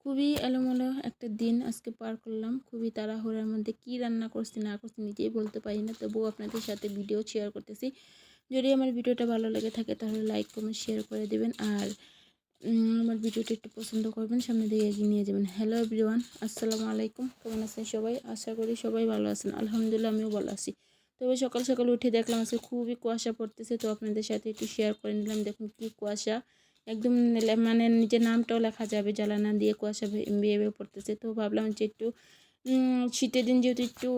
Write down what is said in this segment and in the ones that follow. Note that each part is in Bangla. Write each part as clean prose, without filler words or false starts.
খুবই এলোমেলো একটা দিন আজকে পার করলাম। খুবই তাড়াহুড়োর মধ্যে কি রান্না করছি না করছি নিজেই বলতে পারি না। তবুও আপনাদের সাথে ভিডিও শেয়ার করতেছি। যদি আমার ভিডিওটা ভালো লেগে থাকে তাহলে লাইক, কমেন্ট, শেয়ার করে দিবেন। আর আমার ভিডিওটা একটু পছন্দ করবেন, সামনের দিকে এগিয়ে নিয়ে যাবেন। হ্যালো এভরিওয়ান, আসসালামু আলাইকুম। কেমন আছেন সবাই? আশা করি সবাই ভালো আছেন। আলহামদুলিল্লাহ আমিও ভালো আছি। তবে সকাল সকাল উঠে দেখলাম আজকে খুবই কুয়াশা পড়তেছে, তো আপনাদের সাথে একটু শেয়ার করে নিলাম। দেখুন কি কুয়াশা, একদম মানে নিজের নামটাও লেখা যাবে জ্বালানা দিয়ে কুয়াশা বেয়ে বেয়ে পড়তেছে। তো ভাবলাম যে একটু শীতের দিন যেহেতু একটু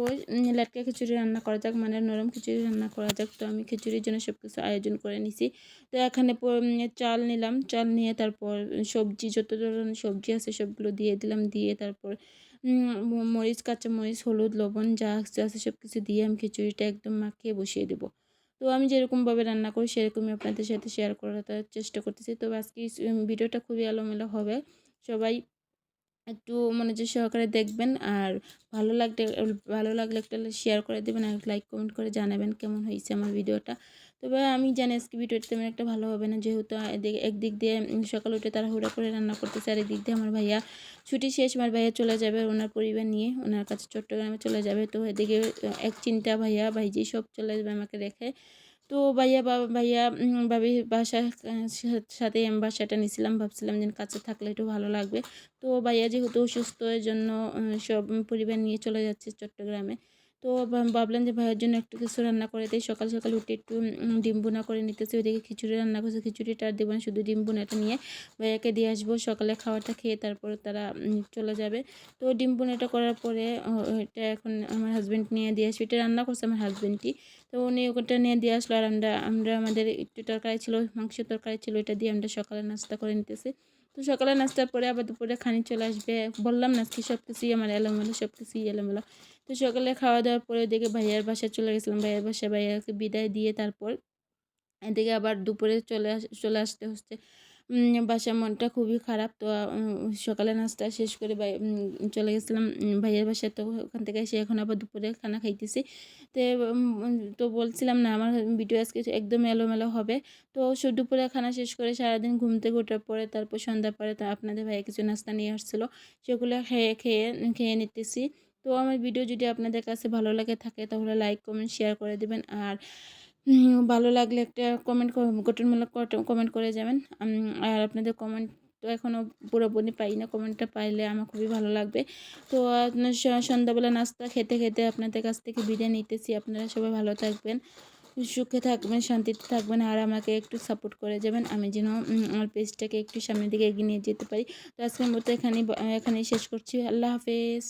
লাটকা খিচুড়ি রান্না করা যাক, মানে নরম খিচুড়ি রান্না করা যাক। তো আমি খিচুড়ির জন্য সব কিছু আয়োজন করে নিছি। তো এখানে চাল নিলাম, চাল নিয়ে তারপর সবজি, যত ধরনের সবজি আছে সবগুলো দিয়ে দিলাম। দিয়ে তারপর মরিচ, কাঁচা মরিচ, হলুদ, লবণ যা আছে সব কিছু দিয়ে আমি খিচুড়িটা একদম মাখিয়ে বসিয়ে দেবো। তো আমি যেরকমভাবে রান্না করি সেরকমই আপনাদের সাথে শেয়ার করার চেষ্টা করতেছি। তো আজকে ভিডিওটা খুবই এলোমেলো হবে, সবাই একটু মনোযোগ সহকারে দেখবেন। আর ভালো লাগলে একটা শেয়ার করে দেবেন, আর লাইক কমেন্ট করে জানাবেন কেমন হয়েছে আমার ভিডিওটা। তবে আমি জানি আজকে ভিডিওটা তেমন একটা ভালো হবে না, যেহেতু একদিক দিয়ে সকাল উঠে তাড়াহুড়া করে রান্না করতেছে, আর একদিক দিয়ে আমার ভাইয়া ছুটি শেষ, আমার ভাইয়া চলে যাবে ওনার পরিবার নিয়ে, ওনার কাছে চট্টগ্রামে চলে যাবে। তো এদিকে এক চিন্তা ভাইজি সব চলে যাবে আমাকে রেখে। তো ভাইয়া ভাবির বাসার সাথে আমি বাসাটা নিয়েছিলাম, ভাবছিলাম যে কাছে থাকলে একটু ভালো লাগবে। তো ভাইয়া যেহেতু অসুস্থ, এর জন্য সব পরিবার নিয়ে চলে যাচ্ছে চট্টগ্রামে। তো ভাবলাম যে ভাইয়ের জন্য একটু কিছু রান্না করে দিই। সকাল সকাল উঠে একটু ডিম বোনা করে নিতেছি। ওইদিকে খিচুড়ি রান্না করছে, খিচুড়িটা আর দেবো না, শুধু ডিম বোনাটা নিয়ে ভাইয়াকে দিয়ে আসবো। সকালে খাওয়াটা খেয়ে তারপর তারা চলে যাবে। তো ডিম বোনাটা করার পরে এটা এখন আমার হাজব্যান্ড নিয়ে দিয়ে আসবে। এটা রান্না করছে আমার হাজব্যান্ডই। তো উনি ওটা নিয়ে দিয়ে আসলো, আর আমরা আমাদের একটু তরকারি ছিল, মাংস তরকারি ছিল, এটা দিয়ে আমরা সকালে নাস্তা করে নিতেছি। তো সকালে নাস্তার পরে আবার দুপুরে খানি চলে আসবে। বললাম না কি সব কিছুই আমার এলোমেলো, সব কিছুই এলোমেলো। তো সকালে খাওয়া দাওয়ার পরে দেখে ভাইয়ার বাসায় চলে গেছিলাম। ভাইয়ার বাসায় ভাইয়াকে বিদায় দিয়ে তারপর এদিকে আবার দুপুরে চলে আসতে হচ্ছে বাসায়। মনটা খুবই খারাপ। তো সকালে নাস্তা শেষ করে চলে গেছিলাম ভাইয়ের বাসায়। তো ওখান থেকে এসে এখন আবার দুপুরে খানা খাইতেছি। তো তো বলছিলাম না আমার ভিডিও আজকে একদম এলোমেলো হবে। তো দুপুরে খানা শেষ করে সারাদিন ঘুম থেকে ওঠার পরে তারপর সন্ধ্যার পরে তা আপনাদের ভাইয়া কিছু নাস্তা নিয়ে আসছিলো, সেগুলো খেয়ে নিতেছি। তো আমার ভিডিও যদি আপনাদের কাছে ভালো লাগে থাকে তাহলে লাইক, কমেন্ট, শেয়ার করে দেবেন। আর ভালো লাগলে একটা গঠনমূলক কমেন্ট করে যাবেন। আর আপনাদের কমেন্ট তো এখনও পুরোপুরি পাই না, কমেন্টটা পাইলে আমার খুবই ভালো লাগবে। তো সন্ধ্যাবেলা নাস্তা খেতে খেতে আপনাদের কাছ থেকে বিদায় নিতেছি। আপনারা সবাই ভালো থাকবেন, সুখে থাকবেন, শান্তিতে থাকবেন, আর আমাকে একটু সাপোর্ট করে যাবেন, আমি যেন আমার পেজটাকে একটু সামনের দিকে এগিয়ে নিয়ে যেতে পারি। তো আজকের মতো এখানেই শেষ করছি। আল্লাহ হাফেজ।